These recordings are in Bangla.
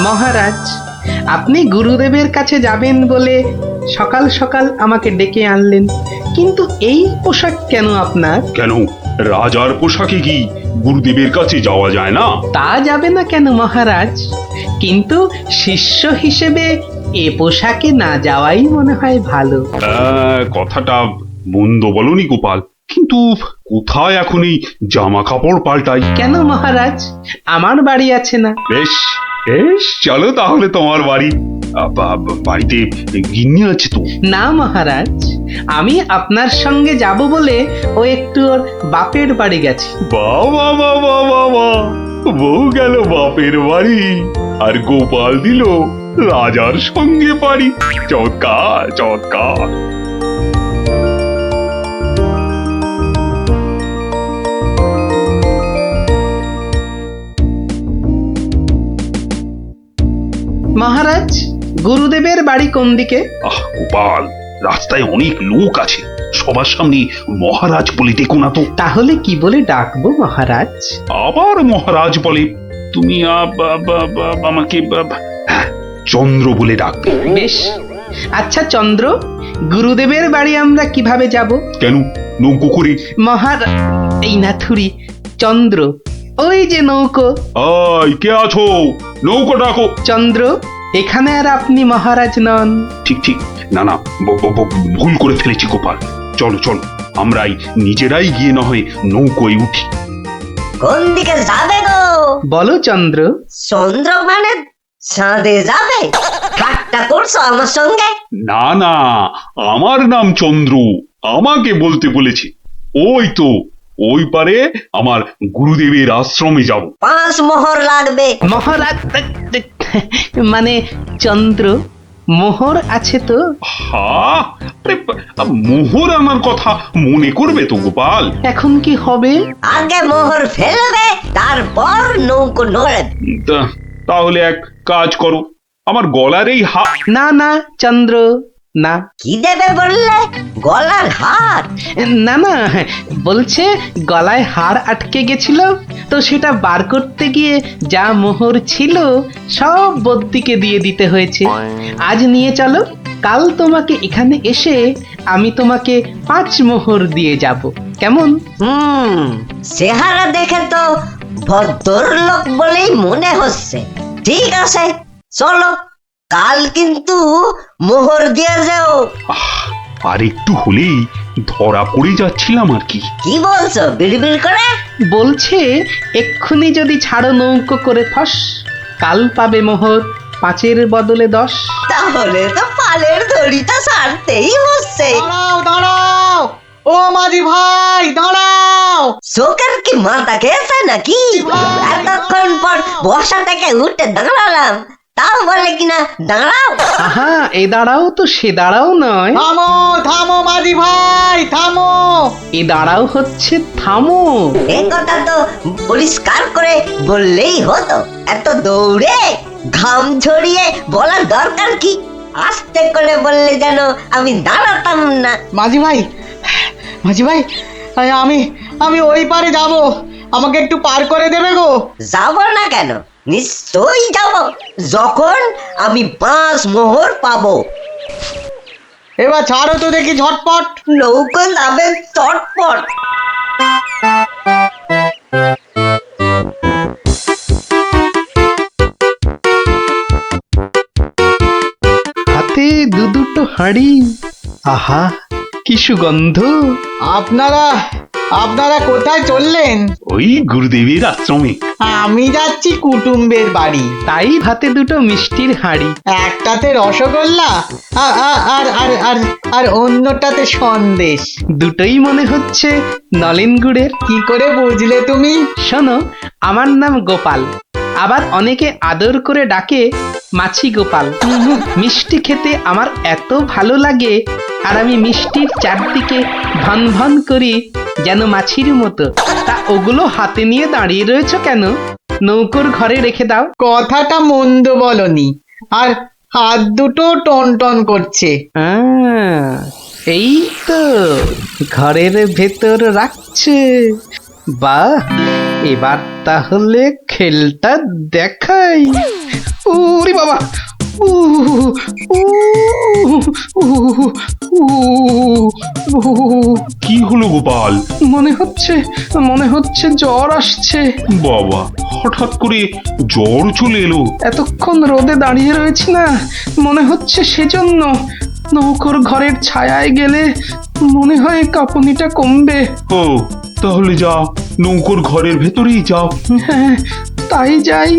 মহারাজ, আপনি গুরুদেবের কাছে যাবেন বলে সকাল সকাল আমাকে ডেকে আনলেন, কিন্তু এই পোশাক কেন আপনার? কেন, রাজার পোশাকে কি গুরুদেবের কাছে যাওয়া যায় না? তা যাবে না কেন মহারাজ, কিন্তু শিষ্য হিসেবে এ পোশাকে না যাওয়াই মনে হয় ভালো। কথাটা মন্দ বলনি গোপাল, কিন্তু কোথায় এখন এই জামা কাপড় পাল্টাই? কেন মহারাজ, আমার বাড়ি আছে না? বেশ বেশ, চলো তাহলে তোমার বাড়ি। বাড়িতে গিন্নি আছে তো? না মহারাজ, আমি আপনার সঙ্গে যাব বলে ও একটু ওর বাপের বাড়ি গেছে। বাবা বাবা বাবা, বউ গেল বাপের বাড়ি আর গোপাল দিল রাজার সঙ্গে বাড়ি। চমৎকার চমৎকার। মহারাজ, গুরুদেবের বাড়ি কোন দিকে? গোপাল, রাস্তায় অনেক লোক আছে, সবার সামনে মহারাজ বলে ডেকো না তো। তাহলে কি বলে ডাকবো মহারাজ? আবার মহারাজ বলে? তুমি আমাকে চন্দ্র বলে ডাকবে। বেশ, আচ্ছা চন্দ্র, গুরুদেবের বাড়ি আমরা কিভাবে যাব? কেন, নৌকো করে? এই না থুরি, চন্দ্র, ওই যে নৌকো। কে আছো? নৌকো ডাকো। চন্দ্র, এখানে আর আপনি মহারাজ নন। ঠিক ঠিক, না না, ভুল করে ফেলেছি গোপাল। চলো চলো, আমরাই নিজেরাই গিয়ে না হয় নৌকোয় উঠি। কোন দিকে যাবে গো? বলো চন্দ্র। চন্দ্র মানে চাঁদে যাবে? ঠাট্টা করছো আমার সঙ্গে? না না, আমার নাম চন্দ্র, আমাকে বলতে বলেছে। ওই তো ওই পারে আমার গুরুদেবের আশ্রমে যাব। 5 মোহর লাগবে। মহারাজ মানে চন্দ্র, মোহর আছে তো? মোহর আমার কথা মনে করবে তো গোপাল? এখন কি হবে? আগে মোহর ফেলবে, তারপর নৌকো নড়বে। তাহলে এক কাজ করো, আমার গলার এই না না চন্দ্র, না। কি দেবে বললে? গলার হার? না না, বলছে গলায় হার আটকে গেছিল, তো সেটা বার করতে গিয়ে যা মোহর ছিল সব বদ্যিকে দিয়ে দিতে হয়েছে। আজ নিয়ে চলো, কাল তোমাকে এখানে এসে আমি তোমাকে 5 মোহর দিয়ে যাব, কেমন? চেহারা দেখে তো ভদ্রলোক বলেই মনে হচ্ছে। ঠিক আছে, চলো, কাল কিন্তু মোহর দিয়ে যাও। আর একটু হলেই ধরা পড়ে যাচ্ছিলাম আর কি। কি বলছো বিড়বিড় করে? বলছে এক্ষুনি যদি ছাড়ো নৌকো করে ফস, কাল পাবে মোহর 5-এর বদলে 10। তাহলে তো পালের দড়িটা ছাড়তেই হচ্ছে। দাঁড়াও দাঁড়াও, ও মাঝি ভাই দাঁড়াও। চোখের কি মাথা খেয়েছে নাকি? এতক্ষণ পর বসা থেকে উঠে দাঁড়ালাম, তাও বলে কিনা দাঁড়াও। আহা, এ দাঁড়াও তো সে দাঁড়াও নয়। থামো থামো মাঝি ভাই, থামো। এ দাঁড়াও হচ্ছে থামো। এ কথা তো পরিষ্কার করে বললেই হতো। এত দৌড়ে ঘাম ঝরিয়ে বলার দরকার কি? আস্তে করে বললে যেন আমি দাঁড়াতাম না। মাঝি ভাই, মাঝি ভাই, আমি আমি ওই পারে যাব, আমাকে একটু পার করে দেবে গো? যাব না কেন, নিশ্চয়ই যাব, যখন আমি 5 মোহর পাবো। এবার ছাড়ো তো দেখি ঝটপট। নৌকো যাবে চটপট। হাতে দুটো হাঁড়ি, আহা কি সুগন্ধ। আপনারা কোথায় চললেন? ওই গুরুদেবের আশ্রমে। আমি যাচ্ছি কুটুম্বের বাড়ি। তাই হাতে দুটো মিষ্টির হাঁড়ি, একটাতে রসগোল্লা আর আর আর আর অন্যটাতে সন্দেশ। দুটোই মনে হচ্ছে নলেন গুড়ের। কি করে বুঝলে তুমি? শোনো, আমার নাম গোপাল, আবার অনেকে আদর করে ডাকে মাছি গোপাল। মিষ্টি খেতে আমার এত ভালো লাগে, আর আমি মিষ্টির চারদিকে ভন ভন করি যেন মাছির মতো। তা ওগুলো হাতে নিয়ে দাঁড়িয়ে রয়েছো কেন? নৌকোর ঘরে রেখে দাও। কথাটা মন্দ বলনি, আর হাত দুটো টন টন করছে। এই তো ঘরের ভেতর রাখছে। বাহ, এবার তাহলে খেলটা দেখাই। ওরে বাবা, উ, উ, উ, উ, কি হলো গোপাল? মনে হচ্ছে জ্বর আসছে। বাবা, হঠাৎ করে জ্বর চলে এলো? এতক্ষণ রোদে দাঁড়িয়ে রয়েছি না, মনে হচ্ছে সেজন্য। নৌকোর ঘরের ছায়ায় গেলে মনে হয় কাঁপুনিটা কমবে। ও, তাহলে যাও, নৌকোর ঘরের ভেতরেই যাও। হ্যাঁ, তাই যাই।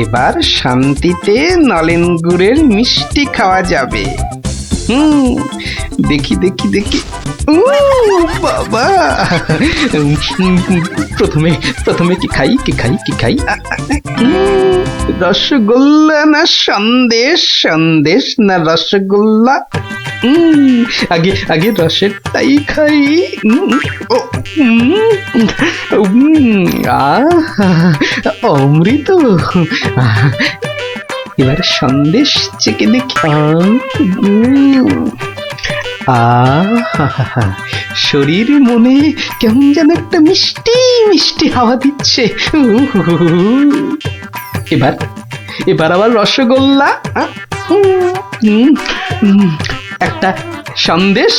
এবার শান্তিতে নলেন গুড়ের মিষ্টি খাওয়া যাবে। দেখি দেখি দেখি। বাবা, প্রথমে কি খাই কি খাই কি খাই? রসগোল্লা না সন্দেশ? সন্দেশ না রসগোল্লা? আগে আগে রসেরটাই খাই। অমৃত। এবার সন্দেশ চেকে দেখি। শরীর মনে কেমন যেন একটা মিষ্টি মিষ্টি হাওয়া দিচ্ছে। এবার এবার আবার রসগোল্লা, একটা সন্দেশ।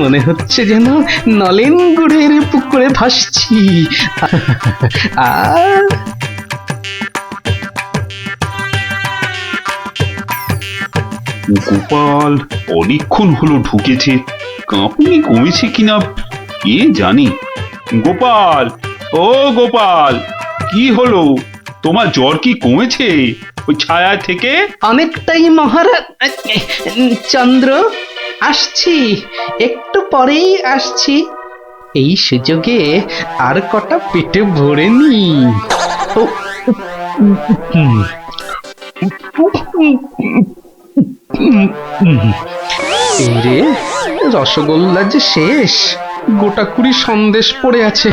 মনে হচ্ছে যেন নলেন গুড়ের পুকুরে ভাসছি। গোপাল অনেকক্ষণ হলো ঢুকেছে, কাঁপুনি কমেছে কিনা কে জানি। গোপাল, ও গোপাল, কি হলো? তোমার জ্বর কি কমেছে ওই ছায়া থেকে? অনেকটাই মহারাজ। চন্দ্র, আসছি, একটু পরেই আসছি। এই সুযোগে আর কটা পেটে ভরে নি। রে, রসগোল্লা যে শেষ, গোটা কুড়ি সন্দেশ পড়ে আছে।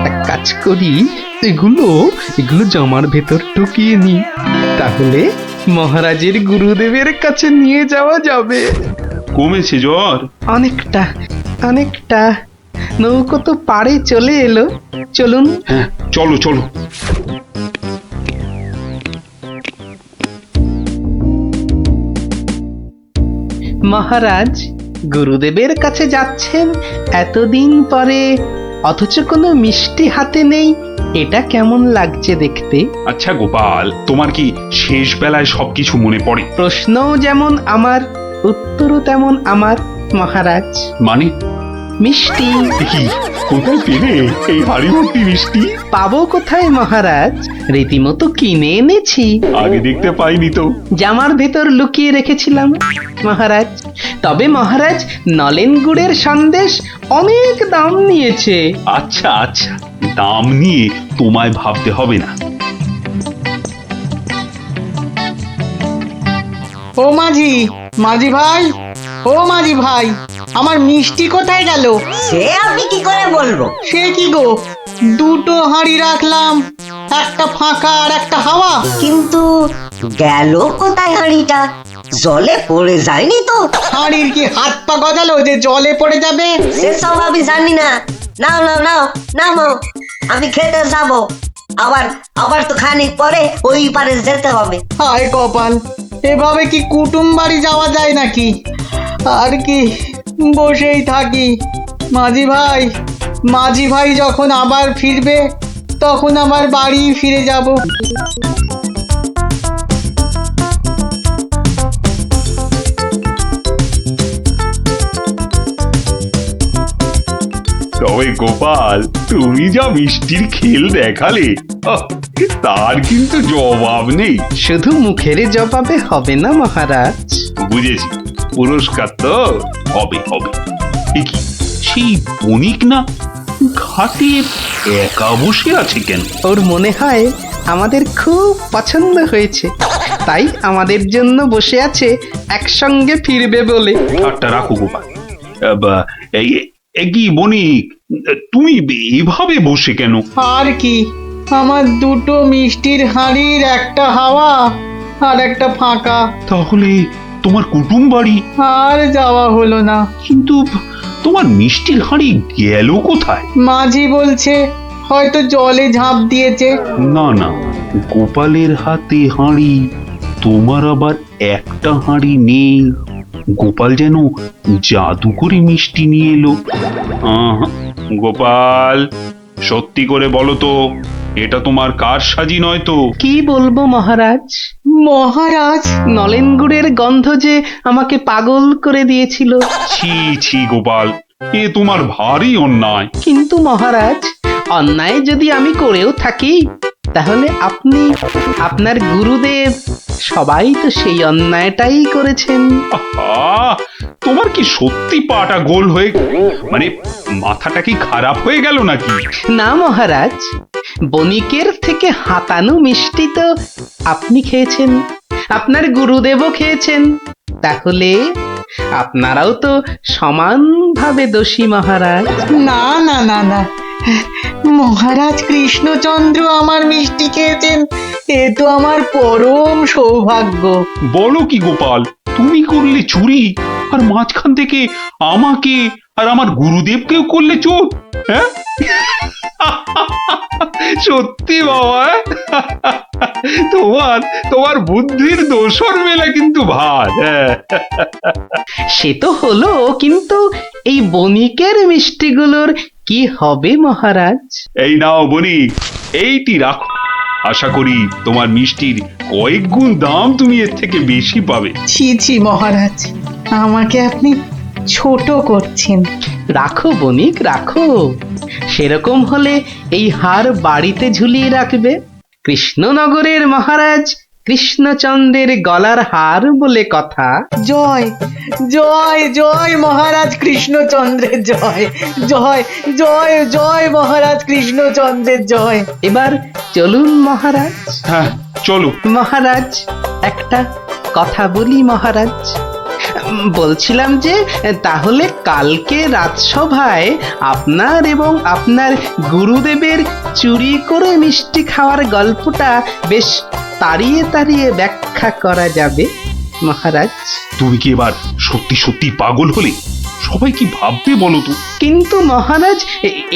এক কাজ করি, এগুলো জামার ভেতর ঢুকিয়ে নি, তাহলে মহারাজের গুরুদেবের কাছে নিয়ে যাওয়া যাবে। কমেছে জ্বর? অনেকটা অনেকটা। নৌকো তো পাড়ে চলে এলো, চলুন। হ্যাঁ, চলো চলো। মহারাজ, গুরুদেবের কাছে যাচ্ছেন এতদিন পরে, অথচ কোনো মিষ্টি হাতে নেই। এটা কেমন লাগছে দেখতে? আচ্ছা গোপাল, তোমার কি শেষ বেলায় সবকিছু মনে পড়ে? প্রশ্নও যেমন আমার, উত্তরও তেমন আমার মহারাজ। মানে? মিষ্টি। কি, কোথায় পেলে এই হাড়ি ভর্তি মিষ্টি? পাবো কোথায় মহারাজ, রীতিমতো কিনে এনেছি। আগে দেখতে পাইনি তো। জামার ভেতর লুকিয়ে রেখেছিলাম মহারাজ। তবে মহারাজ, নলেন গুড়ের সন্দেশ অনেক দাম নিয়েছে। আচ্ছা আচ্ছা, দাম নিয়ে তোমায় ভাবতে হবে না। ও মাঝি, মাঝি ভাই, ও মাঝি ভাই, আমার মিষ্টি কোথায় গেল? সে আমি কি করে বলবো? সে কি গো, দুটো হাঁড়ি রাখলাম, একটা ফাঁকা আর একটা হাওয়া। কিন্তু গেল কোথায় হাঁড়িটা? জলে পড়ে যায়নি তো? হাঁড়ির কি হাত পা গজালো যে জলে পড়ে যাবে? সেসব আমি জানি না। নাও নাও নাও নাও, আমি খেতে যাবো। আবার আবার তো খানিক পরে ওই পারে যেতে হবে। হায় কপাল, এভাবে কি কুটুম বাড়ি যাওয়া যায় নাকি? আর কি বসেই থাকি। মাঝি ভাই যখন আবার ফিরবে, তখন আমার বাড়ি ফিরে যাব। তবে গোপাল, তুমি যা মিষ্টির খেল দেখালে, তার কিন্তু জবাব নেই। শুধু মুখের জবাবে হবে না মহারাজ। বুঝেছি, পুরস্কার তো হবে হবে। এ কি, সেই বণিক না ঘাটে একা বসে আছে কেন? ওর মনে হয় আমাদের খুব পছন্দ হয়েছে, তাই আমাদের জন্য বসে আছে, একসঙ্গে ফিরবে বলে। ঠাট্টা রাখো গোপাল। কি বণিক, তুমি এভাবে বসে কেন? আর কি, আমার দুটো মিষ্টির হাঁড়ির একটা হাওয়া আর একটা ফাঁকা। তাহলে তোমার কুটুম বাড়ি, আর যাওয়া হলো না। কিন্তু তোমার মিষ্টির হাঁড়ি গেল কোথায়? মাঝি বলছে হয়তো জলে ঝাঁপ দিয়েছে। না না, গোপালের হাতে হাঁড়ি, তোমার আবার একটা হাঁড়ি নেই। গোপাল যেন জাদু করে মিষ্টি নিয়ে এলো। আহা, গোপাল, সত্যি করে বলো তো, এটা তোমার কার সাজি নয় তো? কি বলবো মহারাজ, মহারাজ, নলেন গুড়ের গন্ধ যে আমাকে পাগল করে দিয়েছিল। ছি ছি গোপাল, এ তোমার ভারী অন্যায়। কিন্তু মহারাজ, অন্যায় যদি আমি করেও থাকি, তাহলে আপনি, আপনার গুরুদেব সবাই তো সেই অন্যায়টাই করেছেন। আহা, তোমার কি সত্যি পাটা গোল হয়ে, মানে মাথাটা কি খারাপ হয়ে গেল নাকি? না মহারাজ, বণিকের থেকে হাতানো মিষ্টি তো আপনি খেয়েছেন, আপনার গুরুদেবও খেয়েছেন, তাহলে আপনারাও তো সমানভাবে দোষী মহারাজ। না না না না, মহারাজ কৃষ্ণচন্দ্র আমার মিষ্টি খেয়েছেন, এ তো আমার পরম সৌভাগ্য। বলো কি গোপাল, তুমি করলে চুরি, আর মাঝখান থেকে আমাকে আর আমার গুরুদেবকেও করলে চোর? হ্যাঁ? সত্যি বাবা, তোমার তোমার বুদ্ধির দোসর মেলা কিন্তু ভার। হ্যাঁ, সে তো হলো, কিন্তু এই বণিকের মিষ্টিগুলোর কি হবে মহারাজ? এই নাও বণিক, এইটি রাখো। আশা করি তোমার মিষ্টির কয়েক গুণ দাম তুমি এর থেকে বেশি পাবে। ছি ছি মহারাজ, আমাকে আপনি ছোট করছেন। রাখো বণিক রাখো, সেরকম হলে এই হার বাড়িতে ঝুলিয়ে রাখবে। কৃষ্ণনগরের মহারাজ কৃষ্ণচন্দ্রের গলার হার বলে কথা। জয় জয় জয় মহারাজ কৃষ্ণচন্দ্রের জয়, জয় জয় জয় মহারাজ কৃষ্ণচন্দ্রের জয়। এবার চলুন মহারাজ। হ্যাঁ, চলো। মহারাজ, একটা কথা বলি মহারাজ, বলছিলাম যে তাহলে কালকে রাজসভায় আপনার এবং আপনার গুরুদেবের চুরি করে মিষ্টি খাওয়ার গল্পটা বেশ তাড়িয়ে তাড়িয়ে ব্যাখ্যা করা যাবে মহারাজ। তুমি কি এবার সত্যি সত্যি পাগল হলে? সবাই কি ভাববে বলো তো? কিন্তু মহারাজ,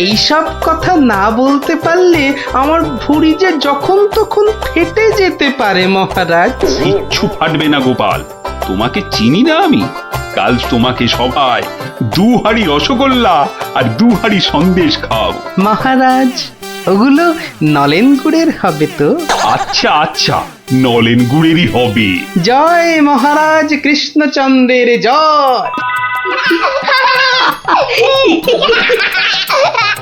এইসব কথা না বলতে পারলে আমার ভুঁড়ি যে যখন তখন ফেটে যেতে পারে মহারাজ। কিচ্ছু ফাটবে না গোপাল, তোমাকে চিনি না আমি? কাল তোমাকে সবাই 2 হাঁড়ি রসগোল্লা আর 2 হাঁড়ি সন্দেশ খাওয়াবো। মহারাজ, ওগুলো নলেন গুড়ের হবে তো? আচ্ছা আচ্ছা, নলেন গুড়েরই হবে। জয় মহারাজ কৃষ্ণচন্দ্রের জয়।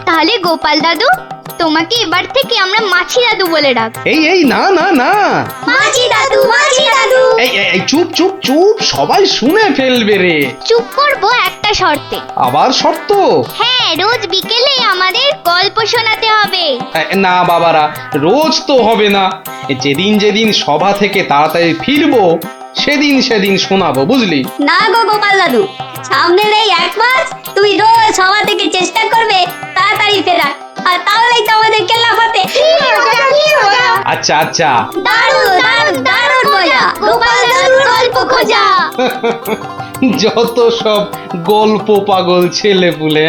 তাহলে গোপাল দাদু, তোমাকে এবার থেকে আমরা মাছি দাদু বলে ডাক। এই এই না না না, মাছি দাদু, মাছি দাদু। এই চুপ চুপ চুপ, সবাই শুনে ফেলবে রে। চুপ করবো একটা শর্তে। আবার শর্ত? হ্যাঁ, রোজ বিকেলে আমাদের গল্প শোনাতে হবে। না বাবারা, রোজ তো হবে না, যেদিন যেদিন সভা থেকে তাড়াতাড়ি ফিরবো সেদিন সেদিন শোনাবো, বুঝলি? না গো গোপাল দাদু, সামনের এই 1 মাস তুমি রোজ সভা থেকে চেষ্টা করবে তাড়াতাড়ি ফেরার, আর তাহলেই তো আমাদের কেল্লা ফতে। আচ্ছা আচ্ছা, দারুণ দারুণ দারুণ মজা, গোপাল দাদুর গল্প খোঁজা। যত সব গল্প পাগল ছেলে পুলে।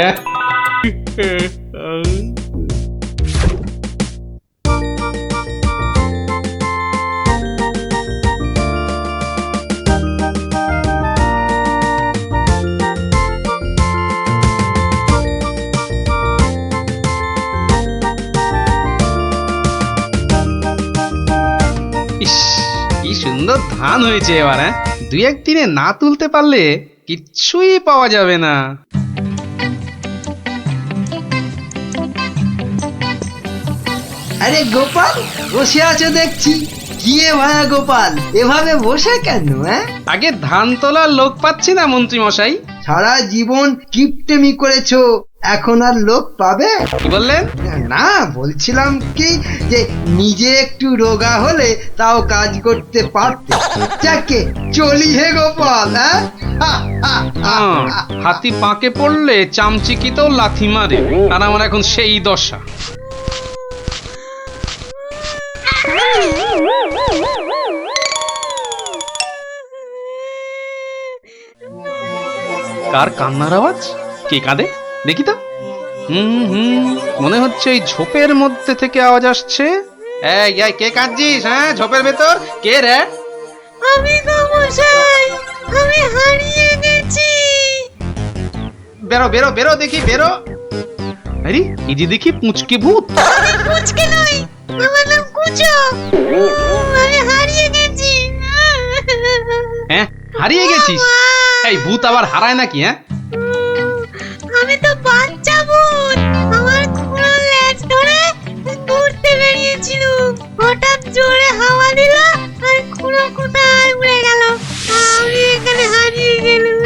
ইস, কি সুন্দর ধান হয়েছে এবার। 2-1 দিনে না তুলতে পারলে কিচ্ছুই পাওয়া যাবে না। আরে গোপাল, বসে আছো দেখছি। কি এ ভায়া গোপাল, এভাবে বসে কেন? আগে ধান তোলার লোক পাচ্ছি না মন্ত্রী মশাই। সারা জীবন কিপটেমি করেছো, এখন আর লোক পাবে? কি বললেন? না, বলছিলাম কি যে নিজে একটু রোগা হলে তাও কাজ করতে পারতে। যাকে চলি হে গোপাল। হাতি পাকে পড়লে চামচিকিতেও লাথি মারে, আর আমার এখন সেই দশা। কার কান্নার আওয়াজ? কে কাঁদে দেখি তো। মনে হচ্ছে এই ঝোপের মধ্যে থেকে আওয়াজ আসছে। এই এই, কে কাঁদছিস? হ্যাঁ, ঝোপের ভেতর কে রে? আমি গো মশাই, আমি হারিয়ে গেছি। বেরো বেরো বেরো দেখি, বেরো। আরে এই যে দেখি পুঁচকে ভূত। পুচকে নই, আমার নাম কুচো। আমি হারিয়ে গেছি। হ্যাঁ, হারিয়ে গেছিস? এই ভূত আবার হারায় নাকি? হ্যাঁ, আমি তো বাচ্চা ভূত। আমার খুঁড়ো লেজ ধরে ঘুরতে বেরিয়েছিল, হঠাৎ জোরে হাওয়া দিল আর খুঁড়ো কোথায় উড়ে গেল, আমি এখানে হারিয়ে গেলাম।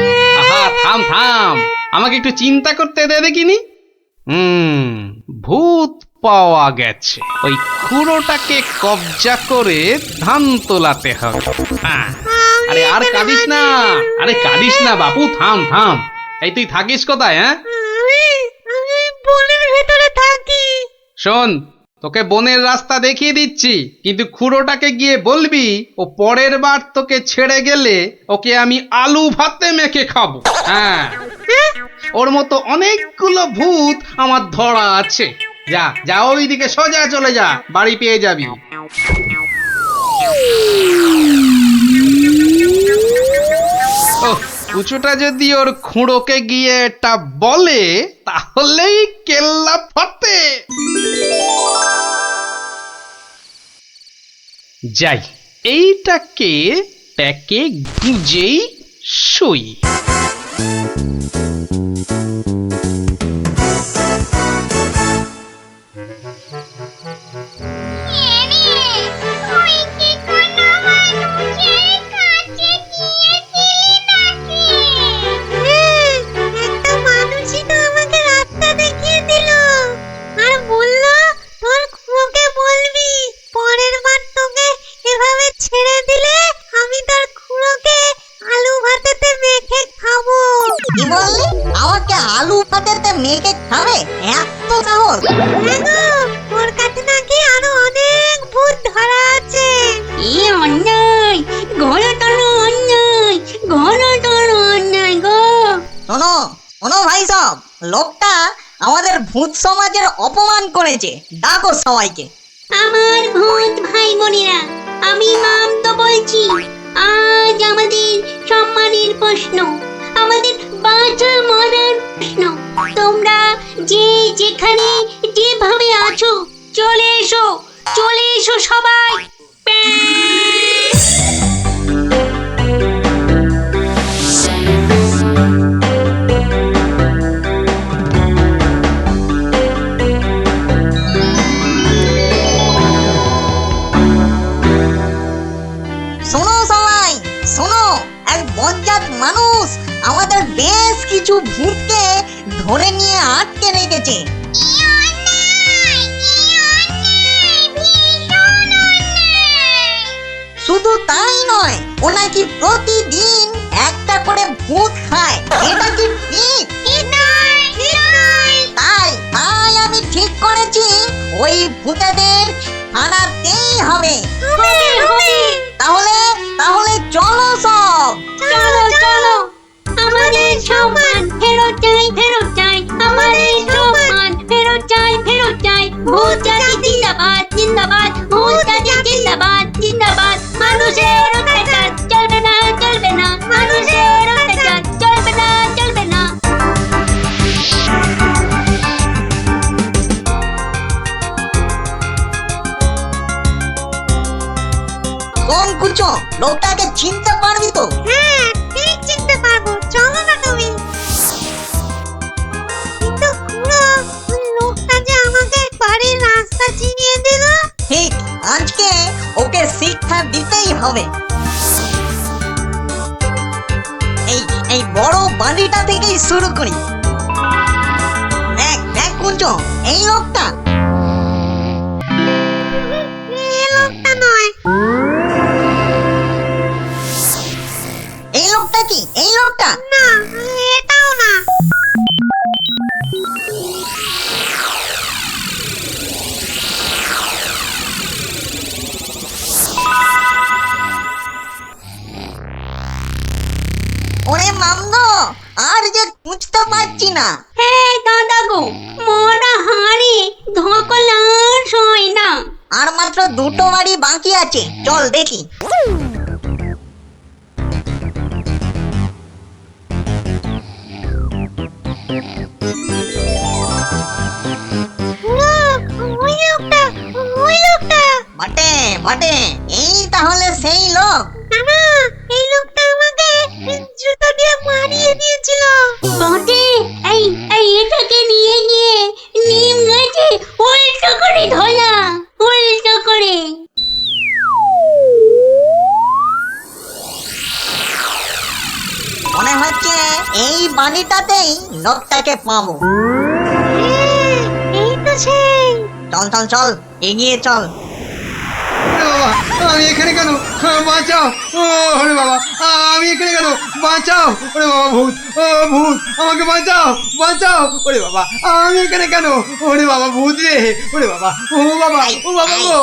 আহা, থাম থাম, আমাকে একটু চিন্তা করতে দে দেখিনি। ভূত পাওয়া গেছে। ওই খুঁড়োটাকে কবজা করে ধান তোলাতে হবে। হ্যাঁ, আরে আর কাঁদিস না, আরে কাঁদিস না বাপু, থাম থাম। এই তুই থাকিস কোথায়? হ্যাঁ, আমি বনের ভেতরে থাকি। শোন, তোকে বনের রাস্তা দেখিয়ে দিচ্ছি, কিন্তু খুঁড়োটাকে গিয়ে বলবি ও পরের বার তোকে ছেড়ে গেলে ওকে আমি আলু ভাতে মেখে খাবো। হ্যাঁ, ওর মতো অনেকগুলো ভূত আমার ধরা আছে। যা যা, ওইদিকে সোজা চলে যা, বাড়ি পেয়ে যাবি। ও, কুচুটা যদি ওর খুঁড়োকে গিয়ে এটা বলে তাহলেই কেল্লা ফতে। যাই, এইটাকে প্যাকে গুঁজেই শুই। একটা মানুষই তো আমাকে রাস্তা দেখিয়ে দিল আর বলল তোর খুঁড়োকে বলবি পরের বার তোকে এভাবে ছেড়ে দিলে আমি তোর খুঁড়োকে আলু ভাতেতে মেখে খাবো। কি বললি? আমাকে আলু ভাতেতে মেখে খাবে? এত সাহস? হ্যাঁ গো, ওর কাছে নাকি আরো অনেক ভূত ধরা আছে। এই অন্যায়, ঘনতর অন্যায়, ঘনতর অন্যায় গো। শোনো শোনো ভাই সব, লোকটা আমাদের ভূত সমাজের অপমান করেছে। ডাকো সবাইকে। আমার ভূত ভাই বোনেরা, আমি নাম তো বলছি। আজ আমাদের সম্মানের প্রশ্ন, আমাদের বাঁচা মরার প্রশ্ন। তোমরা যে যেখানে যেভাবে আছো চলে এসো, চলে এসো সবাই। শোনো সবাই, শোনো, এক বজ্জাত মানুষ আমাদের বেশ কিছু ভূতকে ধরে নিয়ে আটকে রেখেছে। শুধু তাই নয়, ও নাকি প্রতিদিন একটা করে ভূত খায়। এটা কি ঠিক? তাই তাই আমি ঠিক করেছি ওই ভূতেদের হারাতেই হবে। তাহলে তাহলে চলো সব। চলো চলো, আমাদের সম্মান ফেরত চাই, ফেরত চাই, আমাদের সম্মান ফেরত চাই, ফেরত চাই। ভূত জাতি জিন্দাবাদ, জিন্দাবাদ, ভূত জাতি জিন্দাবাদ, জিন্দাবাদ। মানুষের অত্যাচার চলবে না, চলবে না, মানুষের অত্যাচার চলবে না, চলবে না। কোন কুচো, লোকটাকে চিনতে পারবি তো? হ্যাঁ, ঠিক চিনতে পারবো, চলো না তুমি। কিন্তু খুড়ো, ওই লোকটা যে আমাকে বাড়ির রাস্তা চিনিয়ে দিল। ঠিক, আজকে ওকে শিক্ষা দিতেই হবে। এই এই বড় বাড়িটা থেকেই শুরু করি। দেখ দেখ কুচো, এই লোকটা। এই লোকটা নয়। এই লোকটা কি? এই লোকটা? না, এটাও না। ওরে মামদো, আর যে বুঝতে পারছি না। হ্যাঁ দাদা গো, মরা হাড়ি ধকল আর সয় না। আর মাত্র দুটো বাড়ি বাকি আছে, চল দেখি। ওই লোকটা, ওই লোকটা। বটে বটে, এই তাহলে সেই লোক। না, এই লোকটা আমাকে জুতা দিয়ে মারিয়ে দিয়েছিল। বটে, এই এই এটাকে নিয়ে গিয়ে নিম গাছে উল্টো করে ধরা, উল্টো করে। মনে হচ্ছে এই বাড়িটাতেই লোকটাকে পাবো। এই তো সেই। চল চল চল, এগিয়ে চল। ওরে বাবা, আমি এখানে কেন? বাঁচাও! ও ওরে বাবা, আমি এখানে কেন? বাঁচাও! ওরে বাবা, ভূত! ও ভূত, আমাকে বাঁচাও! বাঁচাও! ওরে বাবা, আমি এখানে কেন? ওরে বাবা, ভূত রে! ওরে বাবা, ও বাবা, ও বাবা গো!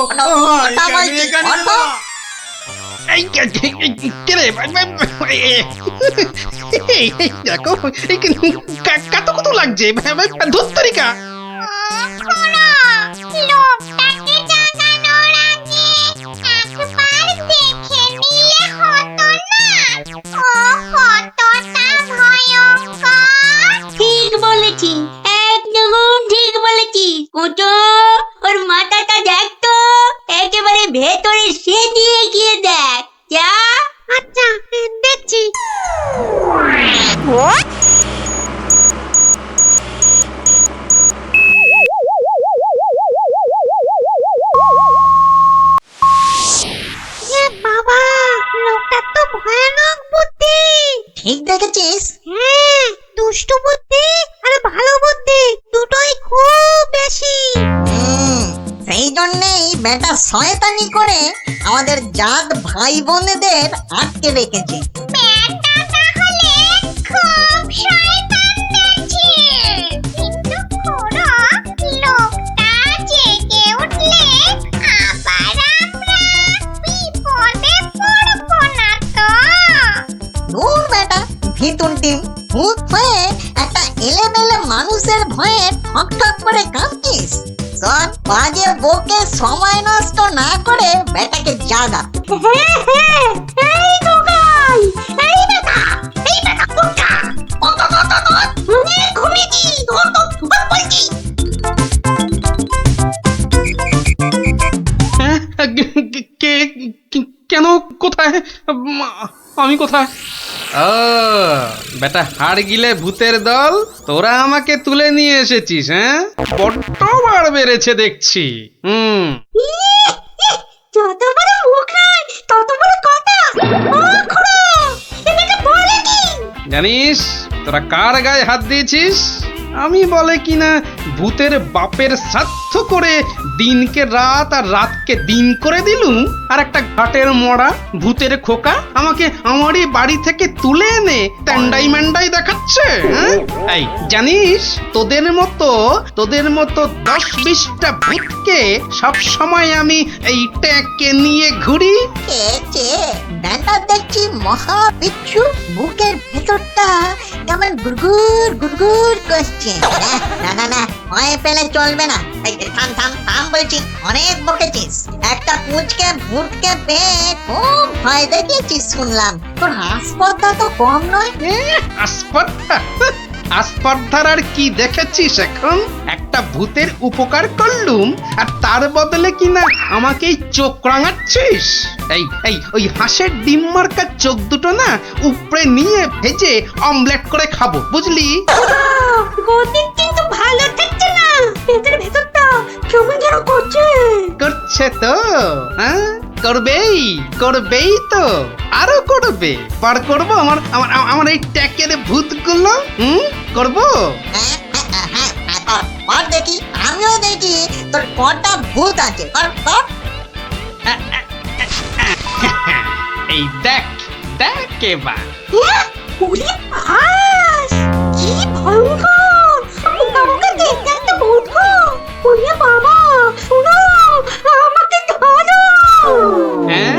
এখানে অটো। এই কে রে? দেখো কত কত লাগছে ধুত্তরিকা। লোকটাকে জাগানোর আগে একবার দেখে নিলে হতো না? ও কতটা ভয়ঙ্কর। ঠিক বলেছি, একদম ঠিক বলেছি। কুটো, ওর মাথাটা দেখ তো, একেবারে ভেতরে সেদিয়ে গিয়ে দেখ। যা। আচ্ছা, দেখছি। বাবা, লোকটা তো ভয়ানক বুদ্ধি। ঠিক দেখেছিস? হ্যাঁ, দুষ্টু বুদ্ধি আর ভালো বুদ্ধি দুটোই খুব বেশি। সেই জন্যেই বেটা শয়তানি করে আমাদের জাত ভাই বোনেদের আটকে রেখেছে। ব্যাটা তাহলে খুব শয়তান দেখছি। কিন্তু খুড়ো, লোকটা জেগে উঠলে আবার আমরা বিপদে পড়বো না তো? দূর বেটা, ভিতুন টিম, ভূত হয়ে একটা এলেমেলে মানুষের ভয়ে ঠক ঠক করে কাঁদছিস। শোন, বাজে বকে সময় নষ্ট না করে বেটাকে জাগা। হ্যাঁ হ্যাঁ, এই দোকান, এই বেটা, এই বেটা কোথা? ঘুমিয়েছি, বলছি। হ্যাঁ, কেন? কোথায়? আমি কোথায়? ও বেটা, হাড় গিলে ভূতের দল, তোরা আমাকে তুলে নিয়ে এসেছিস? হ্যাঁ, বড্ড বাড় বেড়েছে দেখছি। যত বড় মুখ নয় তত বড় কথা। ও খুড়ো, এটাকে বলে কি? জানিস তোরা কার গায়ে হাত দিয়েছিস? আমি বলে কিনা ভূতের বাপের শ্রাদ্ধ করে দিনকে রাত আর রাতকে দিন করে দিলুম, আর একটা ঘাটের মরা ভূতের খোকা আমাকে আমারই বাড়ি থেকে তুলে এনে ট্যান্ডাই ম্যান্ডাই দেখাচ্ছে। হ্যাঁ? এই জানিস তোদের মতো 10-20টা ভূতকে সব সময় আমি এই ট্যাঁকে নিয়ে ঘুরি। কে বেটা দেখছি মহা বিচ্ছু, বুকের ভেতরটা কেমন গুড়গুড় গুড়গুড় করছে। না না না, ভয় পেলে চলবে না। এই থাম থাম থাম বলছি, অনেক বকেছিস। একটা পুঁচকে ভূতকে পেয়ে খুব ভয় দেখিয়েছিস শুনলাম। তোর হাসপাতাল তো কম নয়। আস্পর্ধার আর কি দেখেছিস এখন? একটা ভূতের উপকার করলুম আর তার বদলে কিনা আমাকেই চোখ রাঙাচ্ছিস। এই ওই হাঁসের ডিম মার্কা চোখ দুটো না উপরে নিয়ে ভেজে অমলেট করে খাবো, বুঝলি? গতি কিন্তু ভালো থাকছে না, ভেতরে ভেতরটা কেমন যেন করছে তো? হ্যাঁ, করবেই তো, আরো করবে। পার করবো আমার এই ট্যাকের ভূতগুলো। করবো। দেখি, আমিও দেখি তোর কটা ভূত আছে। এই দেখ এবার। ওরে ভাস, কি ভয়ঙ্কর! আমাকে দেখতে একটা ভূত গো! ওরে বাবা, শোনো, আমাকে ধরো! হ্যাঁ,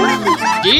কি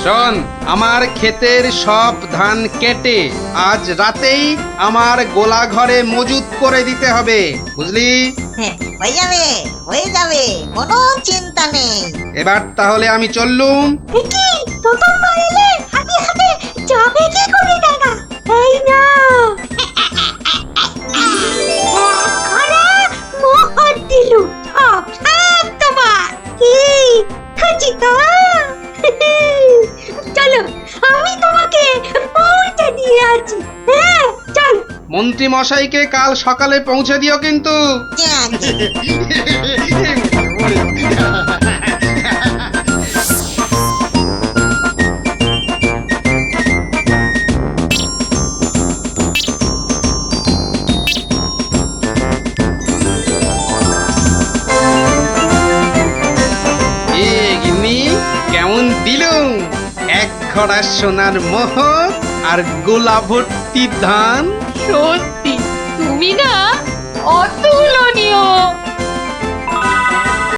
শোন, আমার ক্ষেতের সব ধান কেটে আজ রাতেই আমার গোলা ঘরে মজুত করে দিতে হবে, বুঝলি? হ্যাঁ, হয়ে যাবে কোনো চিন্তা নেই। এবার তাহলে আমি চললুম। কি তোতন না এলে হাতে হাতে যাবে কি করে দাদা? এই না ঘরে মোহর দিলু সব তোমার কি খুঁজি তো চলো আমি তোমাকে পৌঁছে দিয়ে আছি। হ্যাঁ চল। মন্ত্রী মশাইকে কাল সকালে পৌঁছে দিও কিন্তু। গিন্নি, কেমন দিলুম? এক ঘড়া সোনার মোহর আর গোলা ভর্তি ধান। সত্যি